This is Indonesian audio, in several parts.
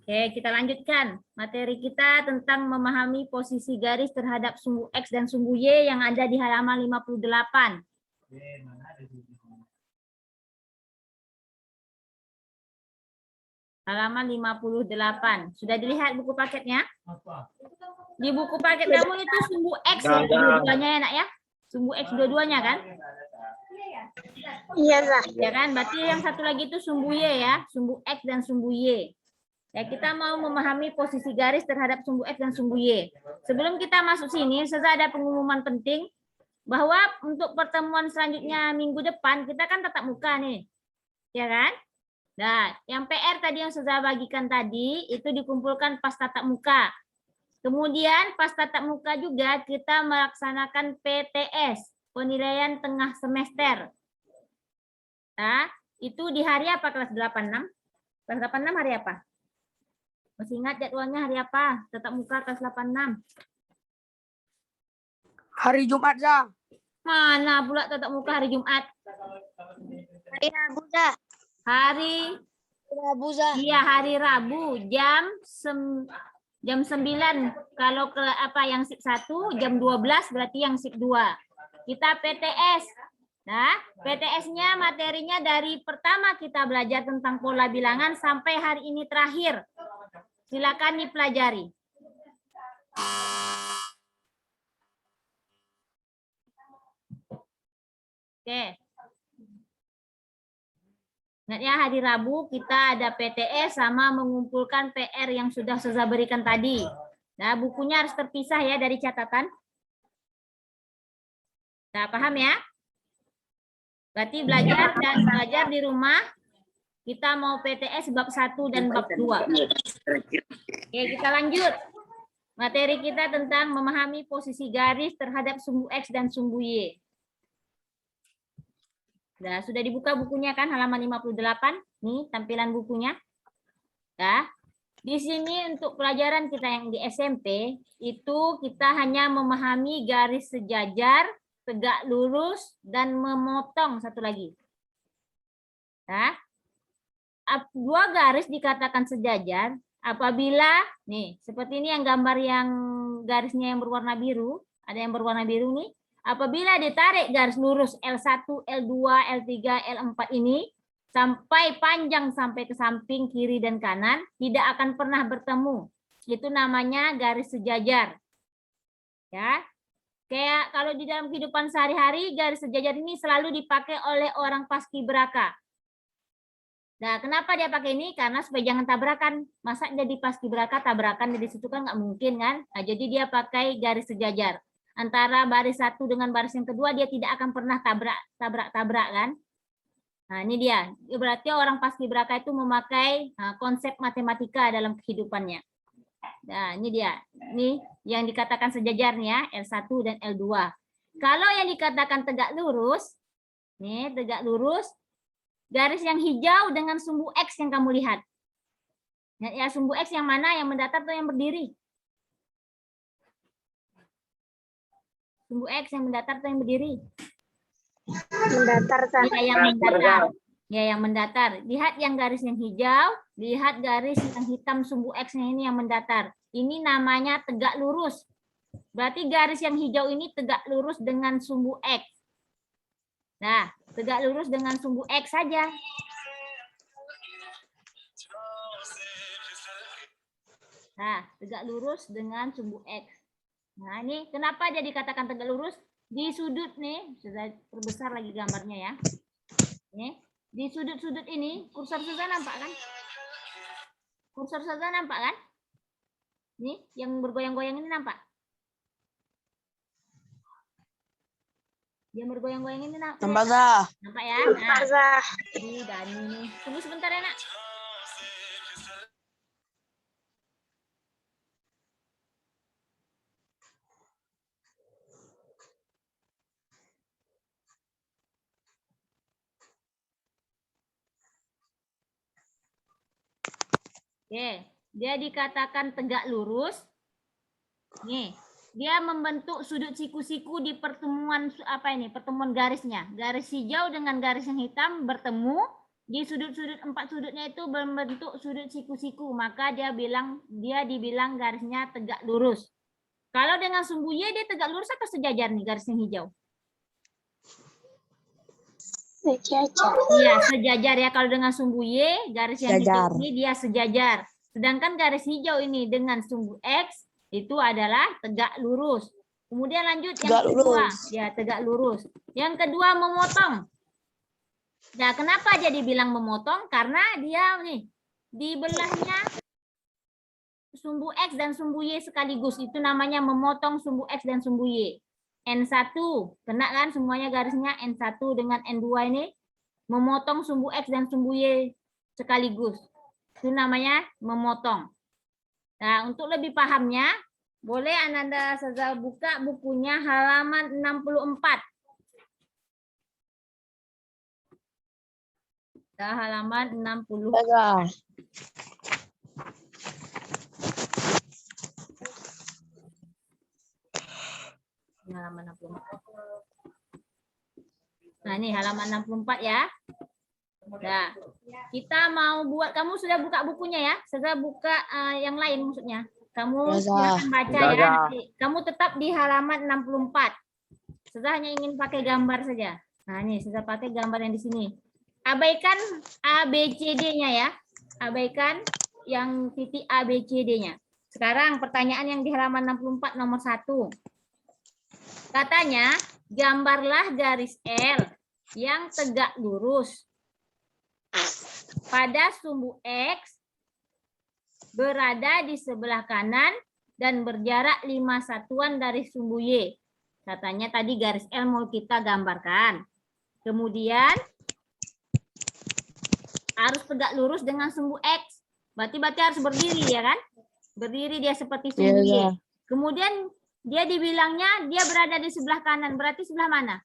Oke, kita lanjutkan. Materi kita tentang memahami posisi garis terhadap sumbu X dan sumbu Y yang ada di halaman 58. Halaman 58. Sudah dilihat buku paketnya? Di buku paket kamu itu sumbu X ya, dua-duanya ya, Nak ya? Sumbu X dua-duanya kan? Iya, Kak. Ya kan? Berarti yang satu lagi itu sumbu Y ya, sumbu X dan sumbu Y. Ya, kita mau memahami posisi garis terhadap sumbu X dan sumbu Y. Sebelum kita masuk sini, saya ada pengumuman penting bahwa untuk pertemuan selanjutnya minggu depan kita kan tatap muka nih. Ya kan? Nah, yang PR tadi yang saya bagikan tadi itu dikumpulkan pas tatap muka. Kemudian pas tatap muka juga kita melaksanakan PTS, penilaian tengah semester. Nah, itu di hari apa kelas 86? Kelas 86 hari apa? Masih ingat jadwalnya hari apa? Tatap muka kelas 86. Hari Jumat, Za. Mana pula tatap muka hari Jumat? Hari Rabu, Za. Hari Rabu, Za. Iya, hari Rabu jam 9. Kalau ke apa yang sip 1 jam 12 berarti yang sip 2. Kita PTS. Nah, PTS-nya materinya dari pertama kita belajar tentang pola bilangan sampai hari ini terakhir. Silakan dipelajari. Oke. Ingat ya, hari Rabu kita ada PTS sama mengumpulkan PR yang sudah saya berikan tadi. Nah, bukunya harus terpisah ya dari catatan. Nah, paham ya? Berarti belajar dan belajar di rumah. Kita mau PTS bab 1 dan bab 2. Oke, kita lanjut. Materi kita tentang memahami posisi garis terhadap sumbu X dan sumbu Y. Nah, sudah dibuka bukunya kan halaman 58. Nih tampilan bukunya. Nah, di sini untuk pelajaran kita yang di SMP itu kita hanya memahami garis sejajar, tegak lurus dan memotong satu lagi. Nah, dua garis dikatakan sejajar apabila nih seperti ini yang gambar yang garisnya yang berwarna biru, ada yang berwarna biru nih. Apabila ditarik garis lurus L1, L2, L3, L4 ini sampai panjang sampai ke samping kiri dan kanan, tidak akan pernah bertemu. Itu namanya garis sejajar. Ya. Kayak kalau di dalam kehidupan sehari-hari, garis sejajar ini selalu dipakai oleh orang paskibraka. Nah, kenapa dia pakai ini? Karena supaya jangan tabrakan. Masa jadi paskibraka tabrakan di situ kan nggak mungkin kan? Nah, jadi dia pakai garis sejajar. Antara baris satu dengan baris yang kedua dia tidak akan pernah tabrak kan? Nah, ini dia. Berarti orang paskibraka itu memakai konsep matematika dalam kehidupannya. Nah, ini dia. Ini yang dikatakan sejajar nih ya, L1 dan L2. Kalau yang dikatakan tegak lurus, nih tegak lurus, garis yang hijau dengan sumbu X yang kamu lihat. Ya, sumbu X yang mana? Yang mendatar atau yang berdiri? Sumbu X yang mendatar atau yang berdiri? Mendatar, Za. Ya, yang mendatar. Ya, yang mendatar. Lihat yang garis yang hijau, lihat garis yang hitam sumbu X-nya ini yang mendatar. Ini namanya tegak lurus. Berarti garis yang hijau ini tegak lurus dengan sumbu X. Nah, tegak lurus dengan sumbu X saja. Nah, tegak lurus dengan sumbu X. Nah, ini kenapa dia dikatakan tegak lurus? Di sudut nih, sudah perbesar lagi gambarnya ya. Nih, di sudut-sudut ini, kursor Suza nampak kan? Kursor Suza nampak kan? Nih, yang bergoyang-goyang ini nampak? Yang bergoyang-goyang ini nampak? Nampak, Za. Nampak ya? Nampak, Nah, Za. ini Dani nih. Tunggu sebentar ya, Nak. Oke, dia dikatakan tegak lurus. Nih, dia membentuk sudut siku-siku di pertemuan apa ini? Pertemuan garisnya. Garis hijau dengan garis yang hitam bertemu, di sudut-sudut 4 sudutnya itu berbentuk sudut siku-siku, maka dia dibilang garisnya tegak lurus. Kalau dengan sumbu Y dia tegak lurus atau sejajar nih garis yang hijau? Sejajar. Iya, sejajar ya. Kalau dengan sumbu Y, garis yang hijau ini dia sejajar. Sedangkan garis hijau ini dengan sumbu X itu adalah tegak lurus. Kemudian lanjut yang kedua, ya tegak lurus. Yang kedua memotong. Nah, kenapa dia dibilang memotong? Karena dia nih di belahnya sumbu X dan sumbu Y sekaligus. Itu namanya memotong sumbu X dan sumbu Y. N1, kena kan semuanya garisnya N1 dengan N2 ini memotong sumbu X dan sumbu Y sekaligus. Itu namanya memotong. Nah, untuk lebih pahamnya, boleh Ananda saja buka bukunya halaman 64. Nah, halaman 60. Halaman 64. Nah, ini halaman 64 ya. Nah, kita mau buat, kamu sudah buka bukunya ya? Sudah buka yang lain maksudnya. Kamu silakan baca ya. Nanti. Kamu tetap di halaman 64. Sudah hanya ingin pakai gambar saja. Nah, ini sudah pakai gambar yang di sini. Abaikan A, B, C, D-nya ya. Abaikan yang titik A, B, C, D-nya. Sekarang pertanyaan yang di halaman 64 nomor 1. Katanya, gambarlah garis L yang tegak lurus pada sumbu X berada di sebelah kanan dan berjarak 5 satuan dari sumbu Y. Katanya tadi garis L mau kita gambarkan. Kemudian harus tegak lurus dengan sumbu X. Berarti harus berdiri ya kan? Berdiri dia seperti sumbu Y. Kemudian dia dibilangnya dia berada di sebelah kanan. Berarti sebelah mana?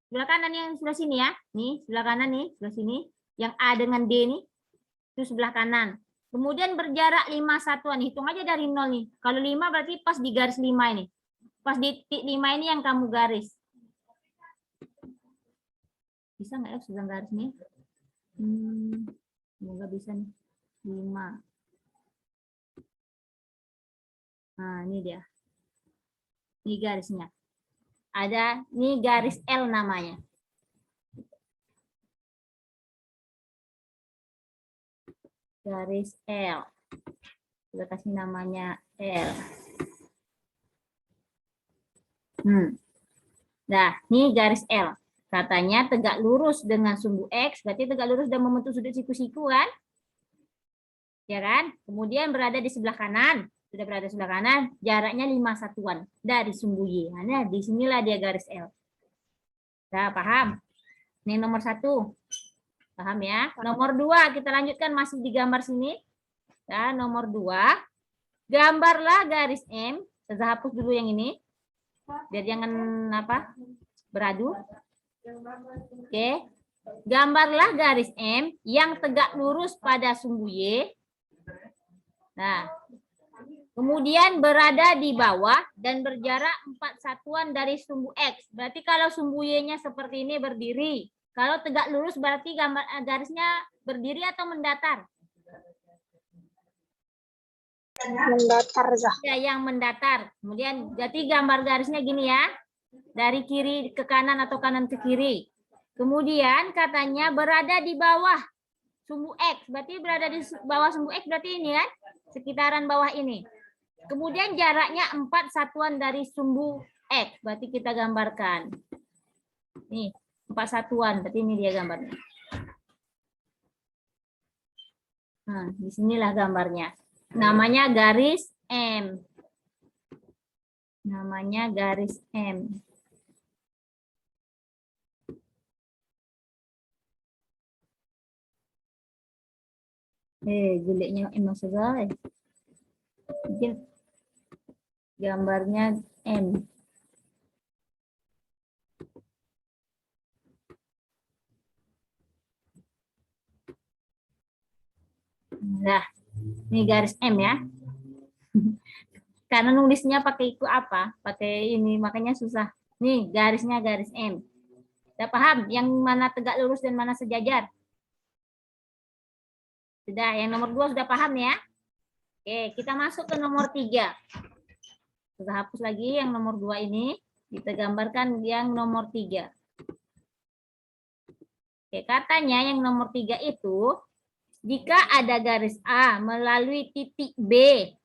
Sebelah kanan yang sebelah sini ya. Nih, sebelah kanan nih, sebelah sini. Yang A dengan D nih, itu sebelah kanan. Kemudian berjarak 5 satuan. Hitung aja dari 0 nih. Kalau 5 berarti pas di garis 5 ini. Pas di titik 5 ini yang kamu garis. Bisa nggak ya sudah garis nih? Semoga bisa nih. 5. Nah, ini dia. Ini garisnya. Ada, ini garis L namanya. Garis L. Kita kasih namanya L. Nah, ini garis L. Katanya tegak lurus dengan sumbu X, berarti tegak lurus dan membentuk sudut siku-siku kan? Ya kan? Kemudian berada di sebelah kanan. Sudah berada di sebelah kanan, jaraknya 5 satuan dari sumbu Y. Nah, disinilah dia garis L. Nah, paham? Ini nomor 1. Paham ya? Nomor 2, kita lanjutkan masih di gambar sini. Nah, nomor 2, gambarlah garis M. Saya hapus dulu yang ini. Biar jangan beradu. Oke. Gambarlah garis M yang tegak lurus pada sumbu Y. Nah, kemudian berada di bawah dan berjarak 4 satuan dari sumbu X. Berarti kalau sumbu Y-nya seperti ini berdiri. Kalau tegak lurus berarti garisnya berdiri atau mendatar? Mendatar, Zah. Ya, yang mendatar. Kemudian berarti gambar garisnya gini ya. Dari kiri ke kanan atau kanan ke kiri. Kemudian katanya berada di bawah sumbu X. Berarti berada di bawah sumbu X berarti ini kan? Sekitaran bawah ini. Kemudian jaraknya 4 satuan dari sumbu X. Berarti kita gambarkan. Nih. 4 satuan, berarti ini dia gambarnya. Nah, disinilah gambarnya. Namanya garis M. Namanya garis M. Jeleknya M saja. Mungkin gambarnya M. Nah, ini garis M ya. Karena nulisnya pakai ikut apa? Pakai ini, makanya susah. Nih, garisnya garis M. Udah paham yang mana tegak lurus dan mana sejajar? Sudah, yang nomor 2 sudah paham ya? Oke, kita masuk ke nomor 3. Kita hapus lagi yang nomor 2 ini. Kita gambarkan yang nomor 3. Oke, katanya yang nomor 3 itu, jika ada garis A melalui titik B,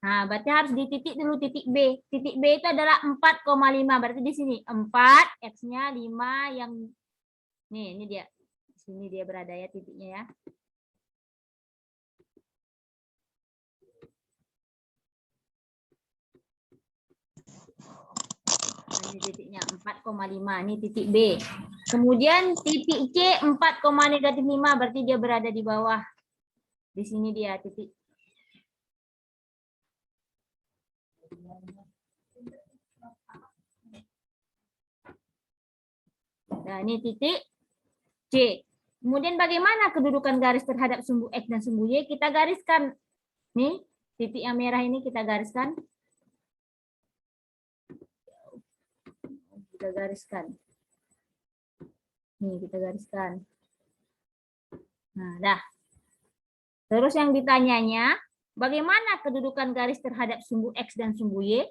nah berarti harus di titik dulu titik B. Titik B itu adalah 4,5, berarti di sini 4, X-nya 5 yang, nih ini dia. Di sini dia berada ya titiknya ya. Ini titiknya 4,5, ini titik B. Kemudian titik C 4,-5, berarti dia berada di bawah. Di sini dia titik. Nah, ini titik C. Kemudian bagaimana kedudukan garis terhadap sumbu X dan sumbu Y? Kita gariskan. Nih, titik yang merah ini kita gariskan. Kita gariskan. Nih, kita gariskan. Nah, dah. Terus yang ditanyanya, bagaimana kedudukan garis terhadap sumbu X dan sumbu Y?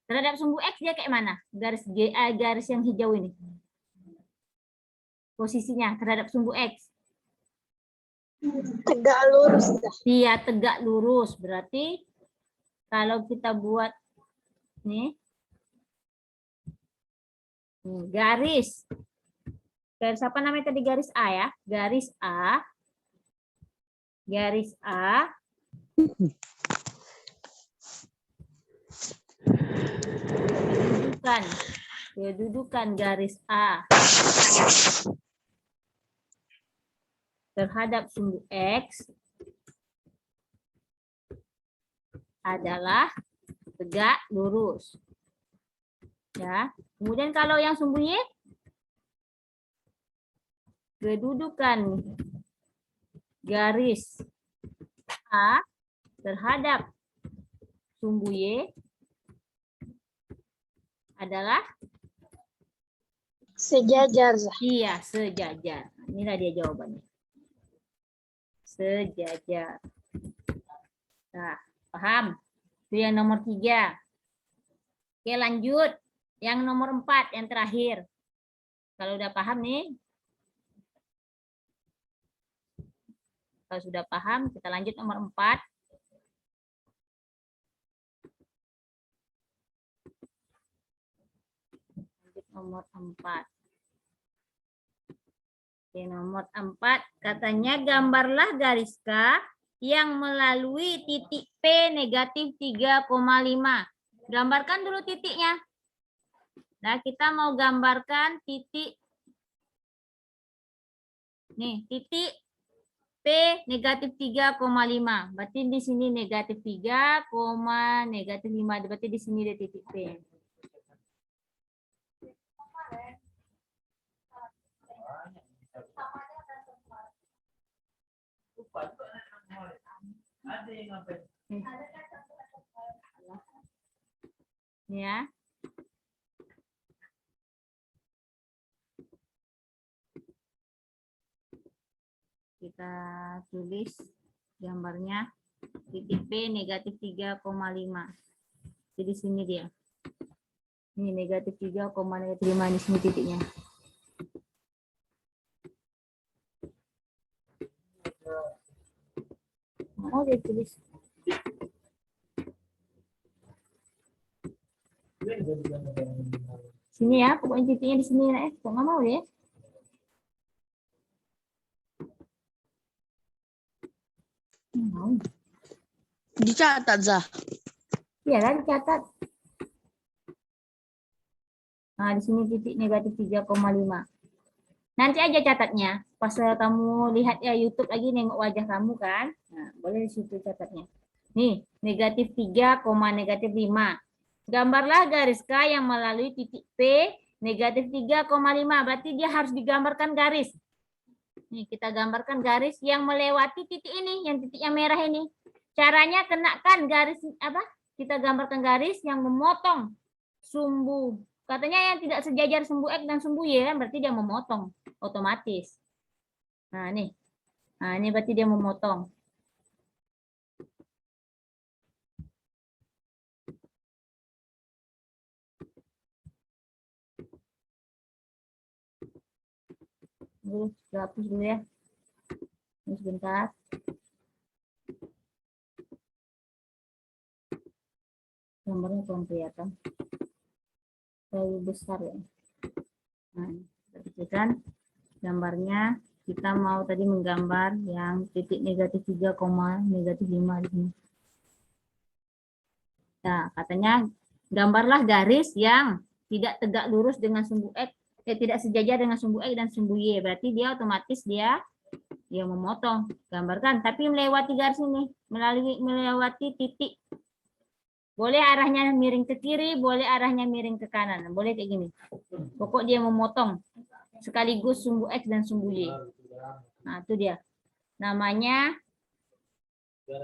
Terhadap sumbu X dia kayak mana? Garis yang hijau ini. Posisinya terhadap sumbu X. Tegak lurus dah. Iya, tegak lurus. Berarti kalau kita buat nih, garis. Garis apa namanya tadi? Garis A ya. Garis A. Garis A. Kedudukan garis A terhadap sumbu X adalah tegak lurus. Ya. Kemudian kalau yang sumbu Y, kedudukan garis A terhadap sumbu Y adalah Sejajar, Zah. iya, sejajar. Inilah dia jawabannya. Sejajar. Nah, paham? Itu yang nomor 3. Oke, lanjut. Yang nomor 4, yang terakhir. Kalau udah paham nih. Kalau sudah paham, kita lanjut nomor 4. Lanjut nomor 4. Oke, nomor 4 katanya gambarlah garis K yang melalui titik P negatif 3,5. Gambarkan dulu titiknya. Nah, kita mau gambarkan titik. Nih, titik P negatif 3,5. Berarti di sini negatif 3, negatif 5. Berarti di sini ada titik P. Ya. Kita tulis gambarnya titik P negatif 3,5. Jadi di sini dia. Ini negatif 3, negatif 5 di sini titiknya. Oh, dia tulis. Sini ya, pokoknya titiknya di sini ya. Kok nggak mau ya? Mau. Dicatat, Zah. Iya kan, dicatat. Nah, di sini titik negatif 3,5. Nanti aja catatnya. Pas kamu lihat ya YouTube lagi nengok wajah kamu kan. Nah, boleh di situ catatnya. Nih, negatif 3, negatif 5. Gambarlah garis K yang melalui titik P negatif 3,5. Berarti dia harus digambarkan garis. Nih, kita gambarkan garis yang melewati titik ini, yang titik yang merah ini. Caranya kenakan garis apa? Kita gambarkan garis yang memotong sumbu. Katanya yang tidak sejajar sumbu X dan sumbu Y kan berarti dia memotong otomatis. Nah, nih. Nah, ini berarti dia memotong. Hapus dulu ya. Ini sebentar. Gambarnya kurang kelihatan. Terlalu besar ya. Nah, kita kecilkan gambarnya. Kita mau tadi menggambar yang titik negatif 3, negatif 5 di sini. Nah, katanya gambarlah garis yang tidak tegak lurus dengan sumbu X, tidak sejajar dengan sumbu X dan sumbu Y. Berarti dia otomatis dia memotong. Gambarkan, tapi melewati garis ini, melewati titik. Boleh arahnya miring ke kiri, boleh arahnya miring ke kanan. Boleh kayak gini. Pokok dia memotong sekaligus sumbu X dan sumbu Y. Nah, itu dia. Namanya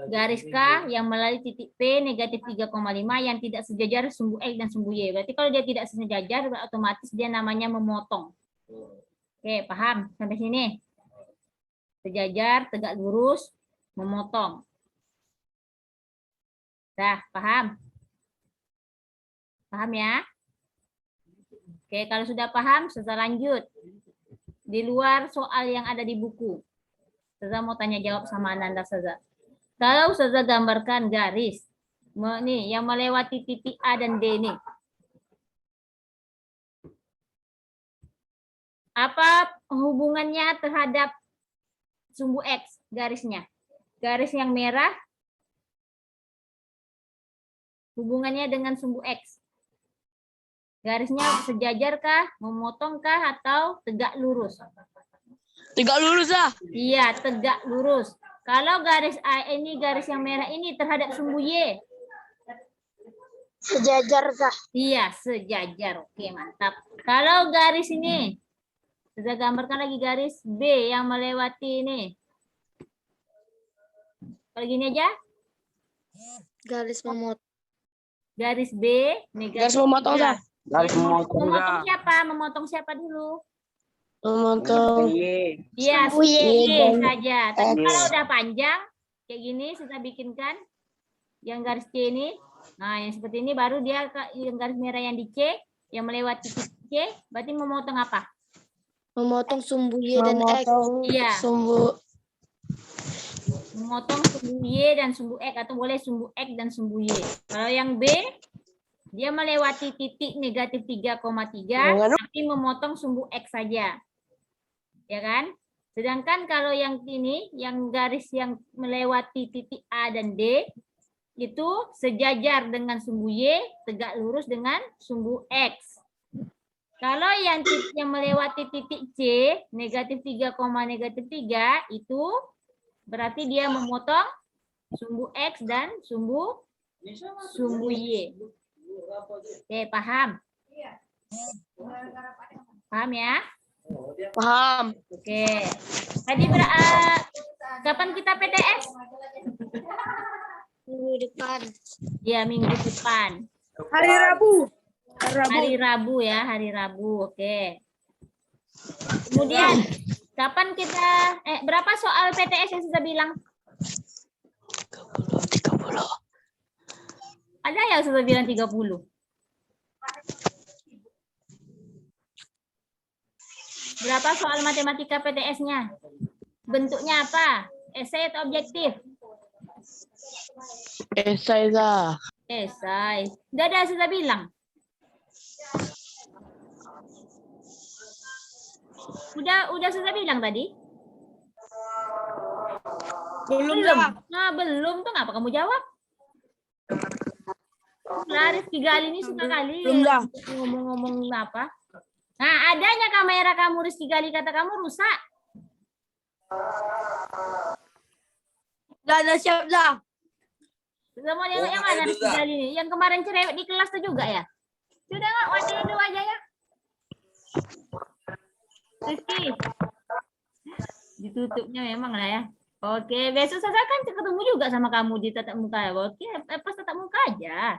garis K yang melalui titik P negatif 3,5 yang tidak sejajar sumbu X dan sumbu Y. Berarti kalau dia tidak sejajar, otomatis dia namanya memotong. Oke, paham sampai sini? Sejajar, tegak lurus, memotong. Dah, paham? Paham ya? Oke, kalau sudah paham, Ustazah lanjut. Di luar soal yang ada di buku. Ustazah mau tanya jawab sama Ananda Ustazah. Kalau Ustazah gambarkan garis, nih yang melewati titik A dan D nih. Apa hubungannya terhadap sumbu X garisnya? Garis yang merah hubungannya dengan sumbu X. Garisnya sejajarkah, memotongkah, atau tegak lurus? Tegak lurus lah. Iya, tegak lurus. Kalau garis A ini, garis yang merah ini terhadap sumbu Y. Sejajar kah? Iya, sejajar. Oke, mantap. Kalau garis ini, saya gambarkan lagi garis B yang melewati ini. Kalau gini aja. Garis memotong. Garis B, negatif Garis memotong 3. Zah. Garis memotong Memotong siapa? Memotong siapa dulu? Memotong. Iya, Sumbu Y Y dan saja. Tapi X. kalau udah panjang, kayak gini, kita bikinkan yang garis C ini. Nah, yang seperti ini baru dia yang garis merah yang di C, yang melewati titik C, berarti memotong apa? memotong sumbu Y dan X. Iya. Sumbu Memotong sumbu Y dan sumbu X, atau boleh sumbu X dan sumbu Y. Kalau yang B, dia melewati titik negatif 3,3, tapi memotong sumbu X saja. Ya kan? Sedangkan kalau yang ini, yang garis yang melewati titik A dan D, itu sejajar dengan sumbu Y, tegak lurus dengan sumbu X. Kalau yang titik yang melewati titik C, negatif 3, negatif 3, itu berarti dia memotong sumbu X dan sumbu Y. Oke, paham? Paham ya? paham. Oke. Tadi kapan kita PTS? Minggu depan. Ya, minggu depan. Hari Rabu. Hari Rabu ya, hari Rabu. Oke. Kemudian kapan kita berapa soal PTS yang sudah bilang? 30. Ada yang sudah bilang 30? Berapa soal matematika PTS-nya? Bentuknya apa? Esai atau objektif? Esai Zah. Esai. Udah ada sudah bilang? Udah sudah bilang tadi? Belum Nah, belum tuh ngapa kamu jawab? Laris Rizky ini suka kali Belum dah. ngomong-ngomong apa? Nah, adanya kamera kamu Rizky Gali kata kamu rusak. Dah ada siap dah. Semua yang mana Rizky Gali ini? Yang kemarin cerewet di kelas tuh juga ya? Sudah nggak wajah dulu wajahnya? Rizky. Ditutupnya memang lah ya. Oke, besok saya kan ketemu juga sama kamu di tatap muka. Oke, pas tatap muka aja.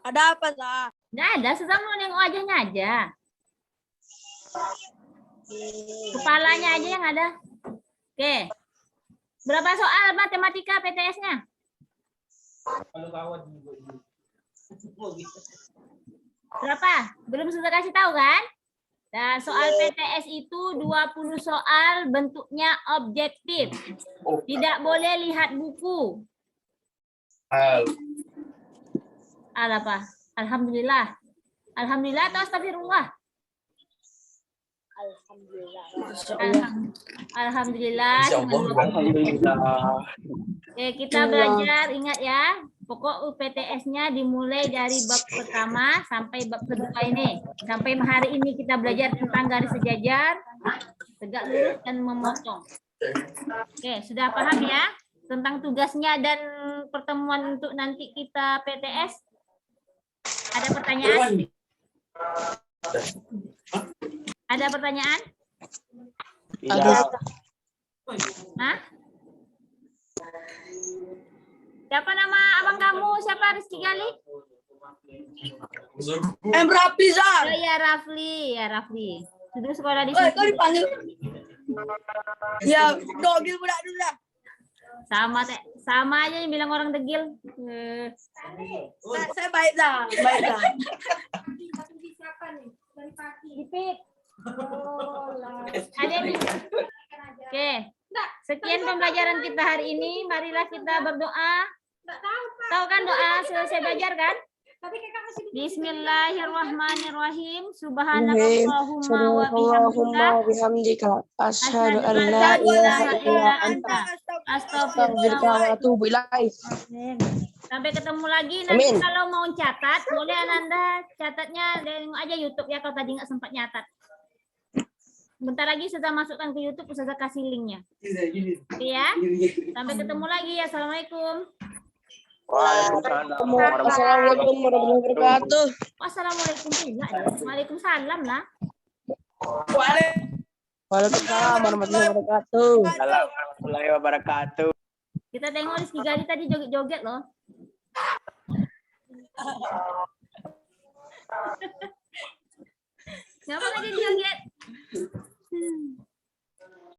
Ada apa Zah? Nggak ada, saya mau nengok wajahnya aja. Kepalanya aja yang ada. Oke. Berapa soal matematika PTS-nya? Berapa? Belum sudah kasih tahu kan? Nah, soal PTS itu 20 soal bentuknya objektif. Tidak boleh lihat buku. Apa? Alhamdulillah. Alhamdulillah atau astagfirullah? Alhamdulillah. Oke, kita belajar, ingat ya. Pokok UPTS-nya dimulai dari bab pertama sampai bab kedua ini. Sampai hari ini kita belajar tentang garis sejajar, tegak lurus, dan memotong. Oke, sudah paham ya? Tentang tugasnya dan pertemuan untuk nanti kita PTS. Ada pertanyaan? Ada pertanyaan? Ada. Hah? Siapa nama abang kamu? Siapa Rizky Gali? Rapi, Zah. Oh ya Rafli, ya Rafli. Sudah sekolah di Kau sini. dipanggil. Ya, dogil budak dulu dah. Sama aja yang bilang orang degil. Saya baik dah, baik dah. Dipit. Ada yang Oke. Sekian pembelajaran kita hari ini. Marilah kita berdoa. Tahu kan doa selesai belajar kan? Bismillahirrahmanirrahim. Subhanakallahumma wa bihamdika. Asyhadu an la ilaha illa anta. Astagfirullah wa atubu ilaih. Sampai ketemu lagi. Nanti kalau mau catat, boleh Ananda catatnya tengok aja YouTube ya kalau tadi nggak sempat nyatat. Bentar lagi saya masukkan ke YouTube, saya kasih linknya. Oke ya. Sampai ketemu lagi. Assalamualaikum. Assalamualaikum warahmatullahi wabarakatuh. Wassalamualaikum pula ya. Waalaikumsalam lah. Waalaikumsalam warahmatullahi wabarakatuh. Assalamualaikum warahmatullahi wabarakatuh. Kita tengok Rizky Gali tadi joget-joget loh. Ngapa lagi joget?